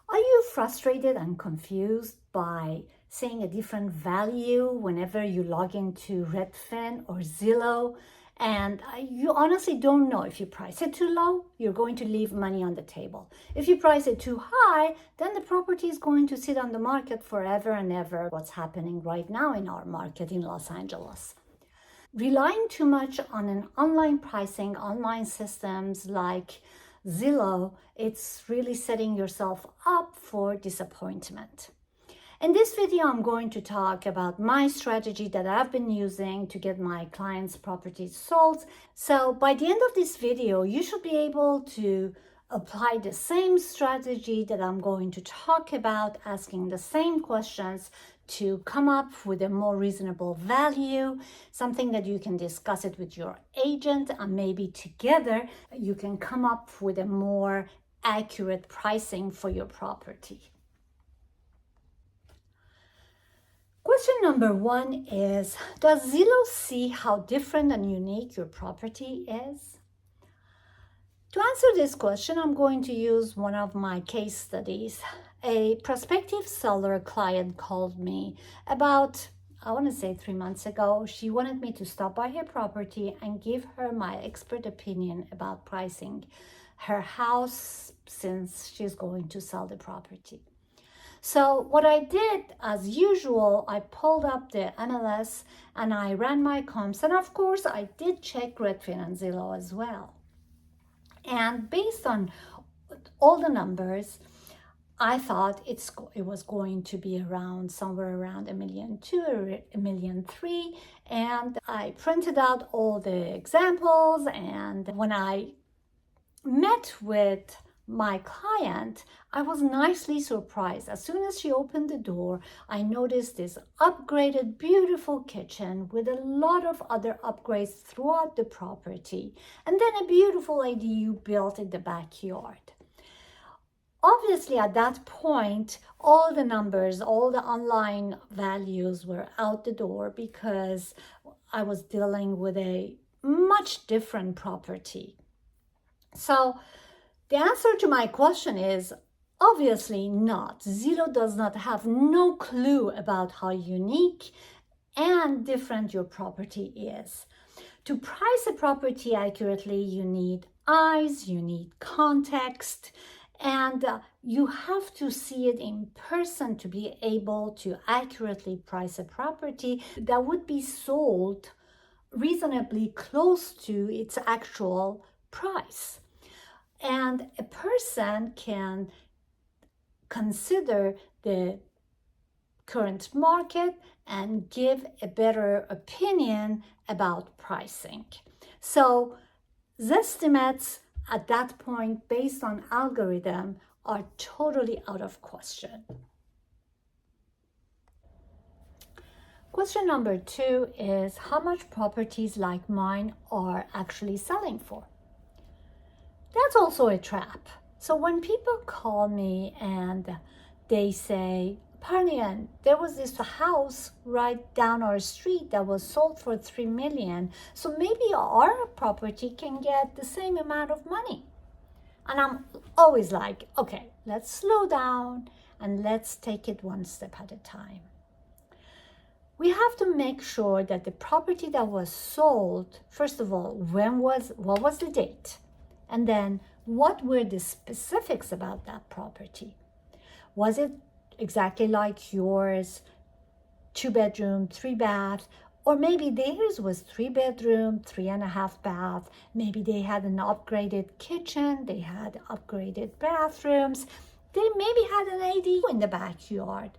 Are you frustrated and confused by seeing a different value whenever you log into Redfin or Zillow? And you honestly don't know if you price it too low, you're going to leave money on the table. If you price it too high, then the property is going to sit on the market forever and ever. What's happening right now in our market in Los Angeles. Relying too much on an online pricing, online systems like Zillow, it's really setting yourself up for disappointment. In this video, I'm going to talk about my strategy that I've been using to get my clients' properties sold. So by the end of this video, you should be able to apply the same strategy that I'm going to talk about, asking the same questions to come up with a more reasonable value, something that you can discuss it with your agent, and maybe together you can come up with a more accurate pricing for your property. Question number one is, does Zillow see how different and unique your property is? To answer this question, I'm going to use one of my case studies. A prospective seller client called me about, I want to say 3 months ago. She wanted me to stop by her property and give her my expert opinion about pricing her house since she's going to sell the property. So what I did, as usual, I pulled up the MLS and I ran my comps. And of course, I did check Redfin and Zillow as well. And based on all the numbers, I thought it was going to be around somewhere around $1.2 million or $1.3 million. And I printed out all the examples. And when I met with my client, I was nicely surprised. As soon as she opened the door, I noticed this upgraded, beautiful kitchen with a lot of other upgrades throughout the property, and then a beautiful ADU built in the backyard. Obviously, at that point, all the numbers, all the online values were out the door because I was dealing with a much different property. So the answer to my question is obviously not. Zillow does not have no clue about how unique and different your property is. To price a property accurately, you need eyes, you need context, and you have to see it in person to be able to accurately price a property that would be sold reasonably close to its actual price. And a person can consider the current market and give a better opinion about pricing. So estimates at that point based on algorithm are totally out of question. Question number two is, how much properties like mine are actually selling for? That's also a trap. So when people call me and they say, Parnian, there was this house right down our street that was sold for $3 million. So maybe our property can get the same amount of money. And I'm always like, okay, let's slow down and let's take it one step at a time. We have to make sure that the property that was sold, first of all, what was the date? And then what were the specifics about that property? Was it exactly like yours, 2-bedroom, 3-bath, or maybe theirs was 3-bedroom, 3.5-bath. Maybe they had an upgraded kitchen, they had upgraded bathrooms, they maybe had an ADU in the backyard,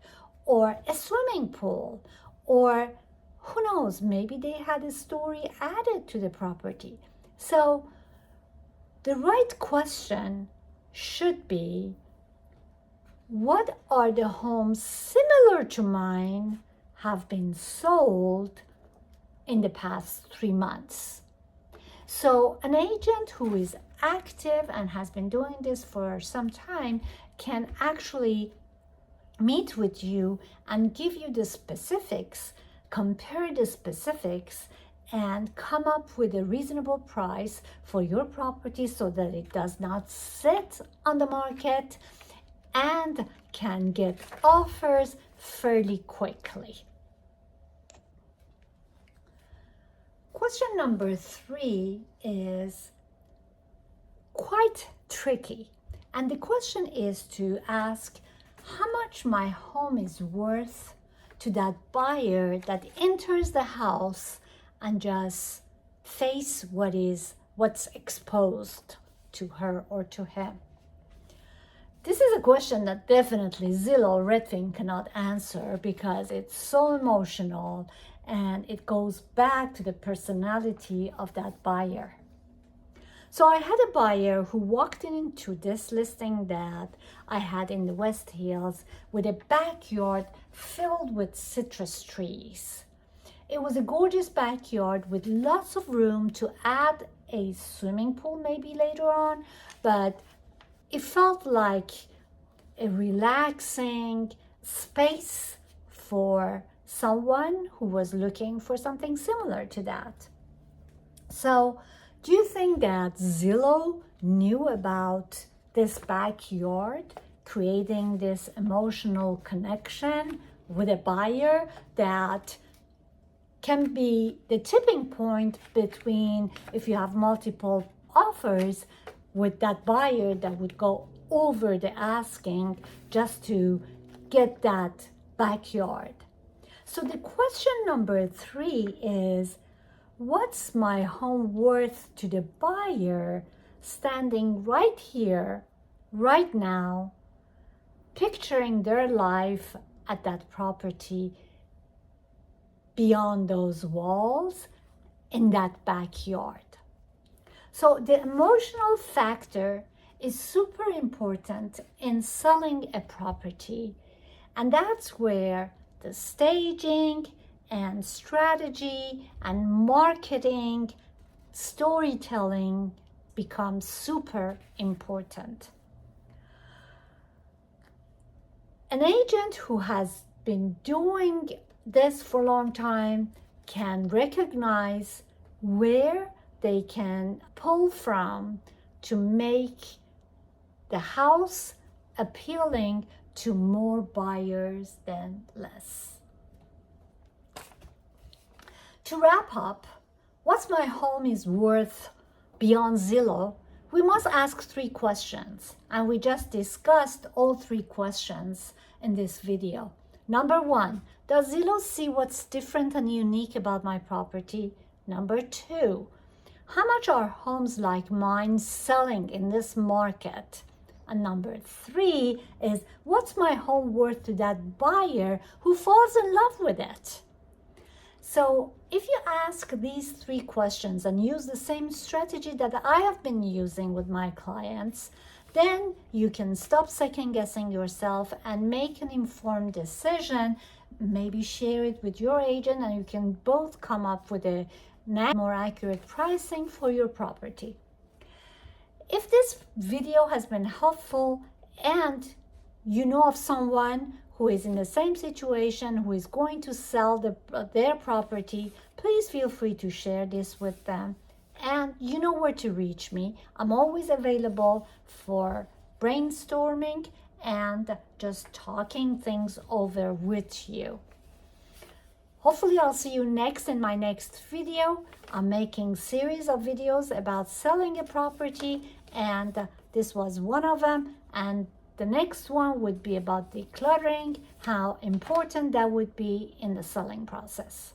or a swimming pool, or who knows, maybe they had a story added to the property. So the right question should be, what are the homes similar to mine have been sold in the past 3 months? So an agent who is active and has been doing this for some time can actually meet with you and give you the specifics, compare the specifics, and come up with a reasonable price for your property so that it does not sit on the market and can get offers fairly quickly. Question number 3 is quite tricky. And the question is to ask how much my home is worth to that buyer that enters the house and just face what's exposed to her or to him. This is a question that definitely Zillow or Redfin cannot answer because it's so emotional and it goes back to the personality of that buyer. So I had a buyer who walked into this listing that I had in the West Hills with a backyard filled with citrus trees. It was a gorgeous backyard with lots of room to add a swimming pool maybe later on, but it felt like a relaxing space for someone who was looking for something similar to that. So, do you think that Zillow knew about this backyard, creating this emotional connection with a buyer that can be the tipping point between, if you have multiple offers, with that buyer that would go over the asking just to get that backyard? So the question number 3 is, what's my home worth to the buyer standing right here, right now, picturing their life at that property beyond those walls in that backyard? So the emotional factor is super important in selling a property, and that's where the staging and strategy and marketing, storytelling becomes super important. An agent who has been doing this for a long time can recognize where they can pull from to make the house appealing to more buyers than less. To wrap up, what's my home is worth beyond Zillow? We must ask 3 questions, and we just discussed all 3 questions in this video. Number 1, does Zillow see what's different and unique about my property? Number 2, how much are homes like mine selling in this market? And number 3 is, what's my home worth to that buyer who falls in love with it? So if you ask these 3 questions and use the same strategy that I have been using with my clients, then you can stop second guessing yourself and make an informed decision. Maybe share it with your agent and you can both come up with a more accurate pricing for your property. If this video has been helpful and you know of someone who is in the same situation, who is going to sell their property, please feel free to share this with them. And you know where to reach me. I'm always available for brainstorming and just talking things over with you. Hopefully I'll see you next in my next video. I'm making series of videos about selling a property, and this was one of them. And the next one would be about decluttering, how important that would be in the selling process.